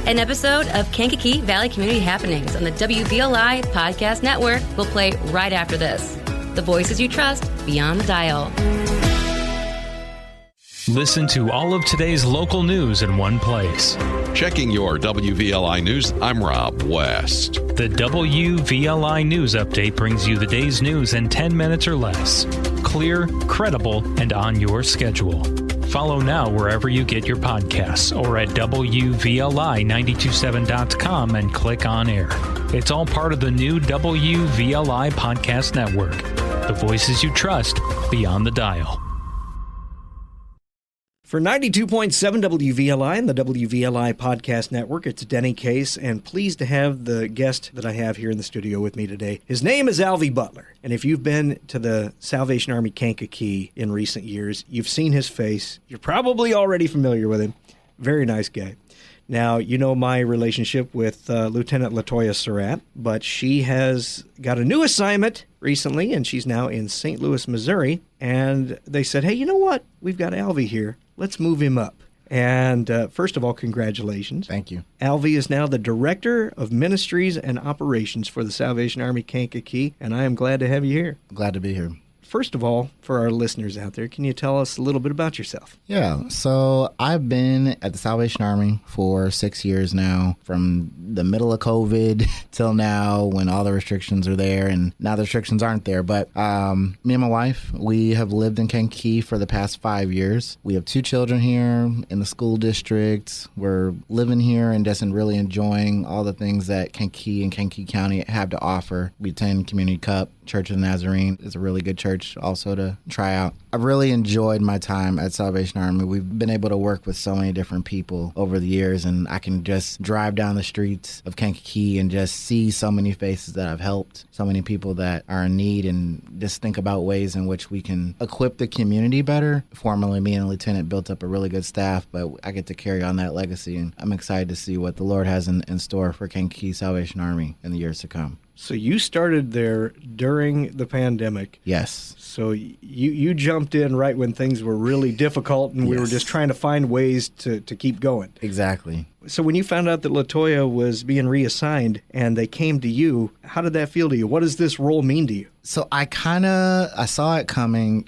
An episode of Kankakee Valley Community Happenings on the WVLI Podcast Network will play right after this. The voices you trust beyond the dial. Listen to all of today's local news in one place. Checking your WVLI news, I'm Rob West. The WVLI News Update brings you the day's news in 10 minutes or less. Clear, credible, and on your schedule. Follow now wherever you get your podcasts or at WVLI927.com and click on air. It's all part of the new WVLI Podcast Network. The voices you trust beyond the dial. For 92.7 WVLI and the WVLI Podcast Network, it's Denny Case, and pleased to have the guest that I have here in the studio with me today. His name is Alvy Butler, and if you've been to the Salvation Army Kankakee in recent years, you've seen his face. You're probably already familiar with him. Very nice guy. Now, you know my relationship with Lieutenant LaToya Surratt, but she has got a new assignment recently, and she's now in St. Louis, Missouri, and they said, hey, you know what? We've got Alvy here. Let's move him up. And first of all, congratulations. Thank you. Alvy is now the Director of Ministries and Operations for the Salvation Army Kankakee, and I am glad to have you here. Glad to be here. First of all, for our listeners out there, can you tell us a little bit about yourself? Yeah, so I've been at the Salvation Army for 6 years now, from the middle of COVID till now when all the restrictions are there, and now the restrictions aren't there. But me and my wife, we have lived in Kankakee for the past 5 years. We have 2 children here in the school district. We're living here and just really enjoying all the things that Kankakee and Kankakee County have to offer. We attend Community Cup. Church of the Nazarene is a really good church also to try out. I've really enjoyed my time at Salvation Army. We've been able to work with so many different people over the years, and I can just drive down the streets of Kankakee and just see so many faces that I've helped, so many people that are in need, and just think about ways in which we can equip the community better. Formerly, me and the lieutenant built up a really good staff, but I get to carry on that legacy, and I'm excited to see what the Lord has in store for Kankakee Salvation Army in the years to come. So you started there during the pandemic. Yes. So you jumped in right when things were really difficult, and we were just trying to find ways to keep going. Exactly. So when you found out that LaToya was being reassigned and they came to you, how did that feel to you? What does this role mean to you? So I saw it coming.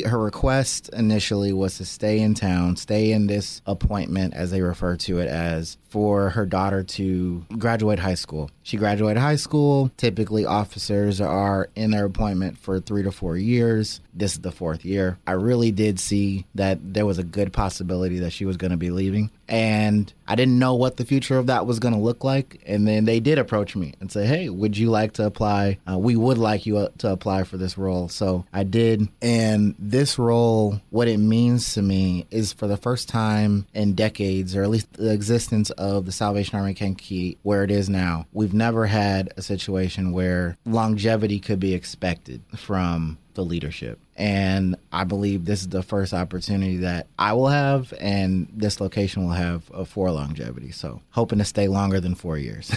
Her request initially was to stay in town, stay in this appointment, as they refer to it as, for her daughter to graduate high school. She graduated high school. Typically, officers are in their appointment for 3 to 4 years. This is the 4th year. I really did see that there was a good possibility that she was going to be leaving. And I didn't know what the future of that was going to look like. And then they did approach me and say, hey, would you like to apply? We would like you to apply for this role. So I did. And this role, what it means to me is, for the first time in decades, or at least the existence of the Salvation Army Kankakee where it is now, we've never had a situation where longevity could be expected from the leadership. And I believe this is the first opportunity that I will have, and this location will have for longevity. So hoping to stay longer than 4 years.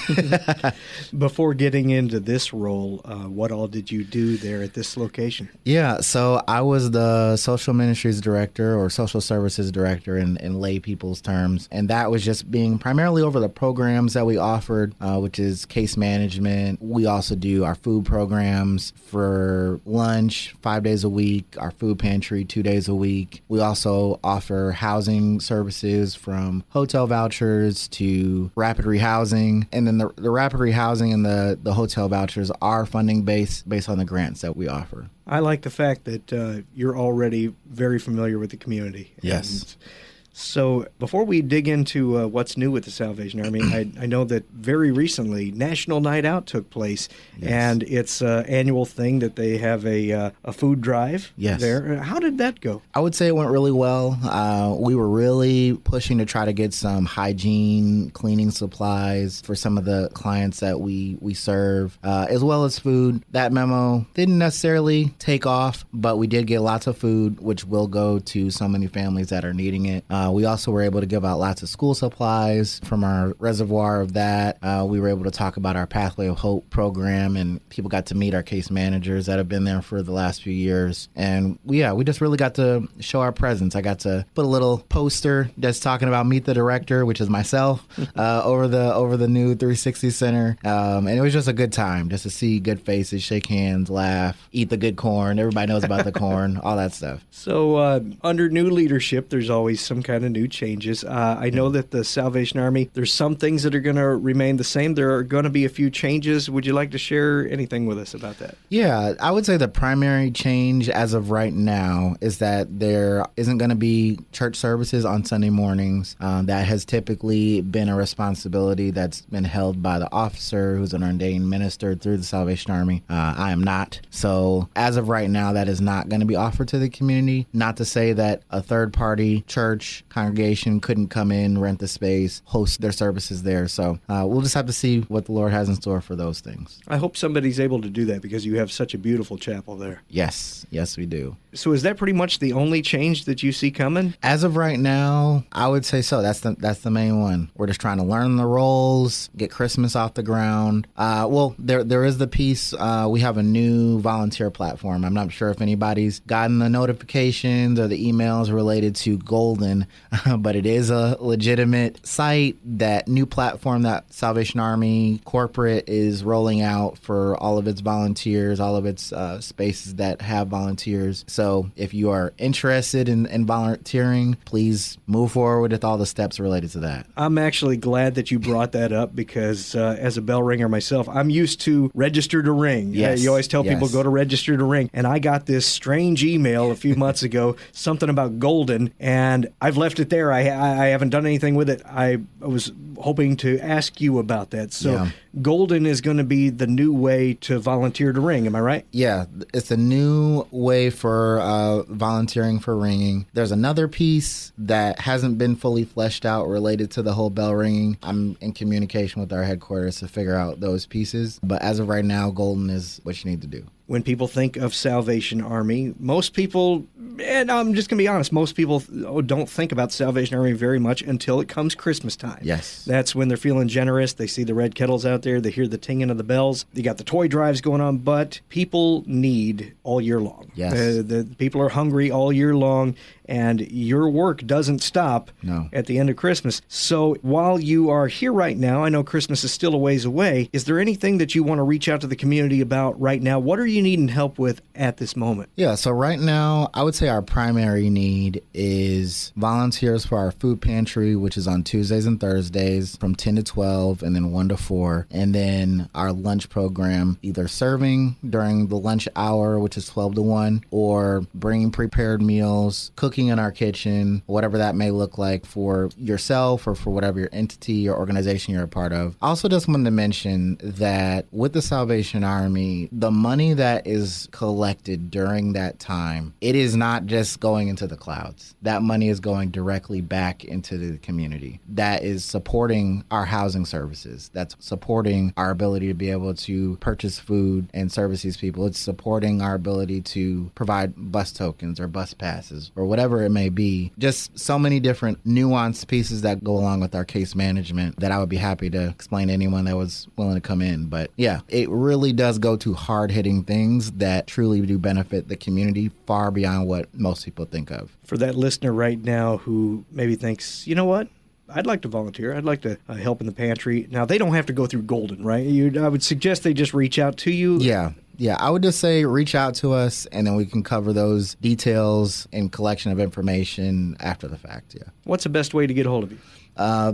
Before getting into this role, what all did you do there at this location? Yeah, so I was the social ministries director, or social services director in lay people's terms. And that was just being primarily over the programs that we offered, which is case management. We also do our food programs for lunch 5 days a week, our food pantry 2 days a week. We also offer housing services, from hotel vouchers to rapid rehousing. And then the rapid rehousing and the hotel vouchers are funding based on the grants that we offer. I like the fact that you're already very familiar with the community. Yes. So before we dig into what's new with the Salvation Army, I know that very recently National Night Out took place, and it's an annual thing that they have a food drive there. How did that go? I would say it went really well. We were really pushing to try to get some hygiene, cleaning supplies for some of the clients that we serve, as well as food. That memo didn't necessarily take off, but we did get lots of food, which will go to so many families that are needing it. We also were able to give out lots of school supplies from our reservoir of that. We were able to talk about our Pathway of Hope program, and people got to meet our case managers that have been there for the last few years. And we just really got to show our presence. I got to put a little poster that's talking about Meet the Director, which is myself, over the new 360 Center. And it was just a good time just to see good faces, shake hands, laugh, eat the good corn. Everybody knows about the corn, all that stuff. So under new leadership, there's always some kind of new changes. I know that the Salvation Army, there's some things that are going to remain the same. There are going to be a few changes. Would you like to share anything with us about that? Yeah, I would say the primary change as of right now is that there isn't going to be church services on Sunday mornings. That has typically been a responsibility that's been held by the officer who's an ordained minister through the Salvation Army. I am not. So as of right now, that is not going to be offered to the community. Not to say that a third-party church congregation couldn't come in, rent the space, host their services there. So we'll just have to see what the Lord has in store for those things. I hope somebody's able to do that because you have such a beautiful chapel there. Yes, we do. So is that pretty much the only change that you see coming? As of right now, I would say so. That's the main one. We're just trying to learn the roles, get Christmas off the ground. Well, there is the piece. We have a new volunteer platform. I'm not sure if anybody's gotten the notifications or the emails related to Golden, but it is a legitimate site. That new platform that Salvation Army corporate is rolling out for all of its volunteers, all of its spaces that have volunteers. So if you are interested in volunteering, please move forward with all the steps related to that. I'm actually glad that you brought that up because as a bell ringer myself, I'm used to register to ring. Yes. You always tell people go to register to ring. And I got this strange email a few months ago, something about Golden, and I've left it there. I haven't done anything with it. I was hoping to ask you about that. So Golden is going to be the new way to volunteer to ring. Am I right? Yeah, it's a new way for volunteering for ringing. There's another piece that hasn't been fully fleshed out related to the whole bell ringing. I'm in communication with our headquarters to figure out those pieces. But as of right now, Golden is what you need to do. When people think of Salvation Army, most people, and I'm just going to be honest, most people don't think about Salvation Army very much until it comes Christmas time. Yes. That's when they're feeling generous. They see the red kettles out there. They hear the tinging of the bells. They got the toy drives going on, but people need all year long. Yes. The people are hungry all year long, and your work doesn't stop at the end of Christmas. So while you are here right now, I know Christmas is still a ways away. Is there anything that you want to reach out to the community about right now? What are you needing help with at this moment? Yeah, so right now, I would say our primary need is volunteers for our food pantry, which is on Tuesdays and Thursdays from 10 to 12 and then 1 to 4. And then our lunch program, either serving during the lunch hour, which is 12 to 1, or bringing prepared meals, cooking in our kitchen, whatever that may look like for yourself or for whatever your entity or organization you're a part of. I also just wanted to mention that with the Salvation Army, the money that is collected during that time, it is not just going into the clouds. That money is going directly back into the community. That is supporting our housing services. That's supporting our ability to be able to purchase food and service these people. It's supporting our ability to provide bus tokens or bus passes or whatever it may be. Just so many different nuanced pieces that go along with our case management that I would be happy to explain to anyone that was willing to come in. But yeah, it really does go to hard-hitting things that truly do benefit the community far beyond what most people think of. For that listener right now who maybe thinks, you know what? I'd like to volunteer. I'd like to help in the pantry. Now, they don't have to go through Golden, right? I would suggest they just reach out to you. Yeah, I would just say reach out to us, and then we can cover those details and collection of information after the fact, yeah. What's the best way to get a hold of you?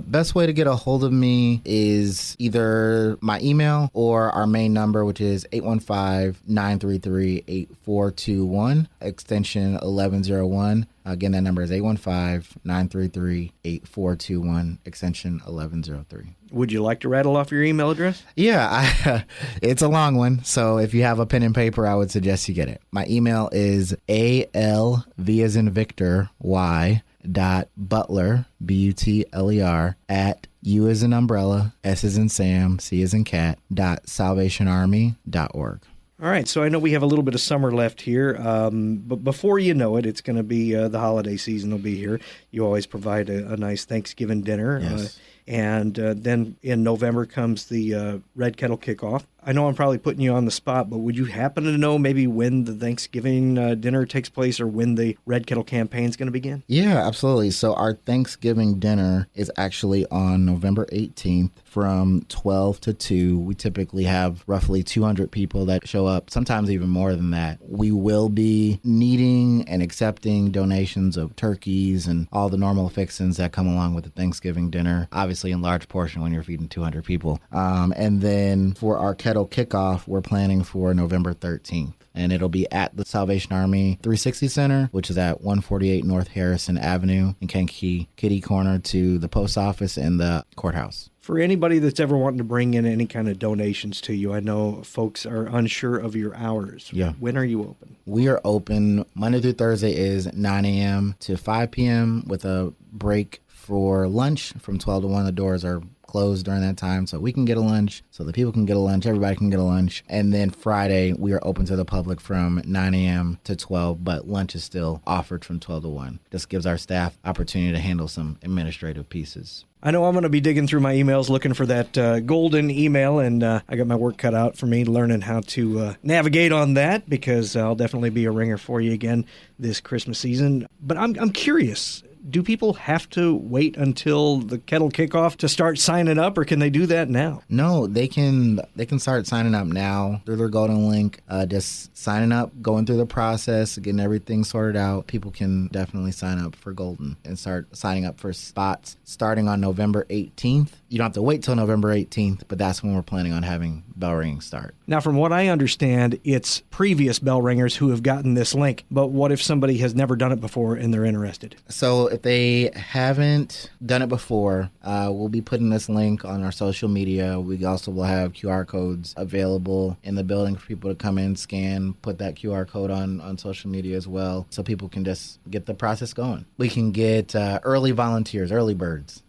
Best way to get a hold of me is either my email or our main number, which is 815-933-8421, extension 1101. Again, that number is 815-933-8421, extension 1103. Would you like to rattle off your email address? Yeah, it's a long one, so if you have a pen and paper, I would suggest you get it. My email is ALV as in Victor, Y, .butler, BUTLER, at U as in umbrella, S as in Sam, C as in cat, .salvationarmy.org. All right, so I know we have a little bit of summer left here, but before you know it, it's going to be the holiday season will be here. You always provide a nice Thanksgiving dinner. Yes. And then in November comes the Red Kettle Kickoff. I know I'm probably putting you on the spot, but would you happen to know maybe when the Thanksgiving dinner takes place or when the Red Kettle campaign is going to begin? Yeah, absolutely. So our Thanksgiving dinner is actually on November 18th from 12 to 2. We typically have roughly 200 people that show up, sometimes even more than that. We will be needing and accepting donations of turkeys and all the normal fixings that come along with the Thanksgiving dinner, obviously in large portion when you're feeding 200 people. And then for our Kettle Kickoff, we're planning for November 13th. And it'll be at the Salvation Army 360 Center, which is at 148 North Harrison Avenue in Kankakee, kitty corner to the post office and the courthouse. For anybody that's ever wanting to bring in any kind of donations to you, I know folks are unsure of your hours. Yeah. When are you open? We are open Monday through Thursday is 9 a.m. to 5 p.m. with a break for lunch from 12 to 1. The doors are closed during that time, so we can get a lunch, so the people can get a lunch, everybody can get a lunch. And then Friday, we are open to the public from 9 a.m. to 12, but lunch is still offered from 12 to 1. This gives our staff opportunity to handle some administrative pieces. I know I'm going to be digging through my emails looking for that golden email, and I got my work cut out for me learning how to navigate on that, because I'll definitely be a ringer for you again this Christmas season. But I'm curious. Do people have to wait until the Kettle Kickoff to start signing up, or can they do that now? No, they can start signing up now through their golden link. Just signing up, going through the process, getting everything sorted out. People can definitely sign up for golden and start signing up for spots starting on November 18th. You don't have to wait till November 18th, but that's when we're planning on having bell ringing start. Now, from what I understand, it's previous bell ringers who have gotten this link. But what if somebody has never done it before and they're interested? So if they haven't done it before, we'll be putting this link on our social media. We also will have QR codes available in the building for people to come in, scan, put that QR code on social media as well, so people can just get the process going. We can get early volunteers, early birds.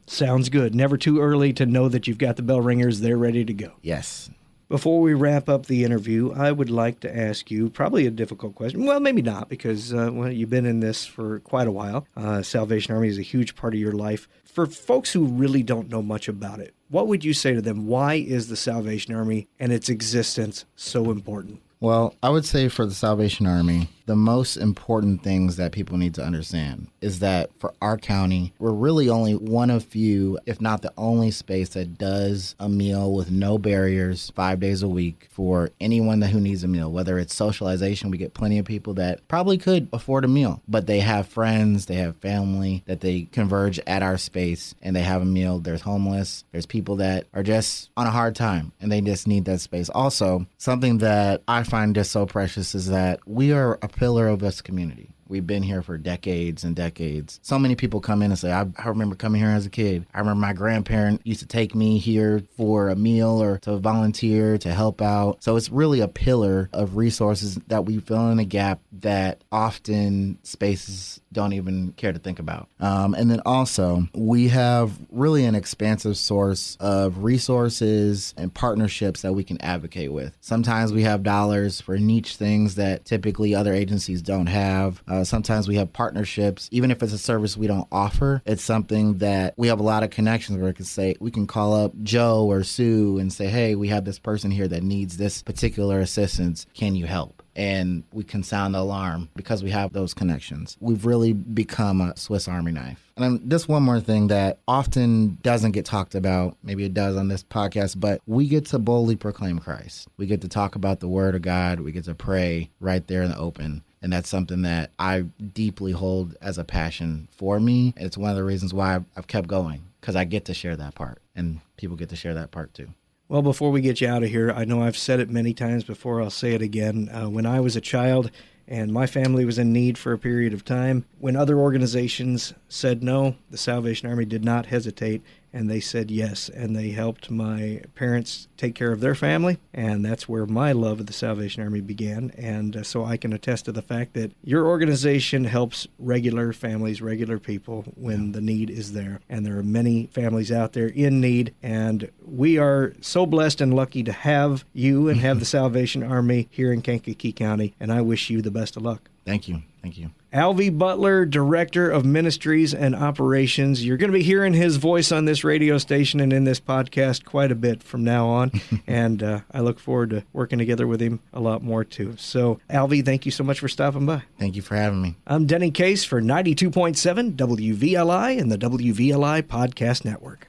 Sounds good. Never too early to know that you've got the bell ringers. They're ready to go. Yes. Before we wrap up the interview, I would like to ask you probably a difficult question. Well, maybe not, because you've been in this for quite a while. Salvation Army is a huge part of your life. For folks who really don't know much about it, what would you say to them? Why is the Salvation Army and its existence so important? Well, I would say for the Salvation Army, the most important things that people need to understand is that for our county, we're really only one of few, if not the only space that does a meal with no barriers 5 days a week for anyone who needs a meal. Whether it's socialization, we get plenty of people that probably could afford a meal, but they have friends, they have family that they converge at our space and they have a meal. There's homeless, there's people that are just on a hard time and they just need that space. Also, something that I find just so precious is that we are a pillar of this community. We've been here for decades and decades. So many people come in and say, I remember coming here as a kid. I remember my grandparent used to take me here for a meal or to volunteer, to help out. So it's really a pillar of resources that we fill in a gap that often spaces don't even care to think about. And then also, we have really an expansive source of resources and partnerships that we can advocate with. Sometimes we have dollars for niche things that typically other agencies don't have. Sometimes we have partnerships. Even if it's a service we don't offer, it's something that we have a lot of connections where we can call up Joe or Sue and say, hey, we have this person here that needs this particular assistance. Can you help? And we can sound the alarm because we have those connections. We've really become a Swiss Army knife. And then just one more thing that often doesn't get talked about, maybe it does on this podcast, but we get to boldly proclaim Christ. We get to talk about the Word of God. We get to pray right there in the open. And that's something that I deeply hold as a passion for me. It's one of the reasons why I've kept going, because I get to share that part, and people get to share that part too. Well, before we get you out of here, I know I've said it many times before. I'll say it again. When I was a child and my family was in need for a period of time, when other organizations said no, the Salvation Army did not hesitate, And they said yes, and they helped my parents take care of their family, and that's where my love of the Salvation Army began. And so I can attest to the fact that your organization helps regular families, regular people when the need is there. And there are many families out there in need, and we are so blessed and lucky to have you and have the Salvation Army here in Kankakee County, and I wish you the best of luck. Thank you. Thank you. Alvy Butler, Director of Ministries and Operations. You're going to be hearing his voice on this radio station and in this podcast quite a bit from now on, and I look forward to working together with him a lot more, too. So, Alvy, thank you so much for stopping by. Thank you for having me. I'm Denny Case for 92.7 WVLI and the WVLI Podcast Network.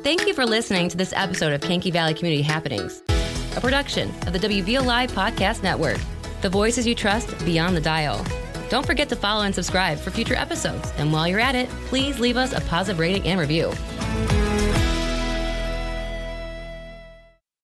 Thank you for listening to this episode of Kankakee Valley Community Happenings, a production of the WVLI Podcast Network. The voices you trust beyond the dial. Don't forget to follow and subscribe for future episodes. And while you're at it, please leave us a positive rating and review.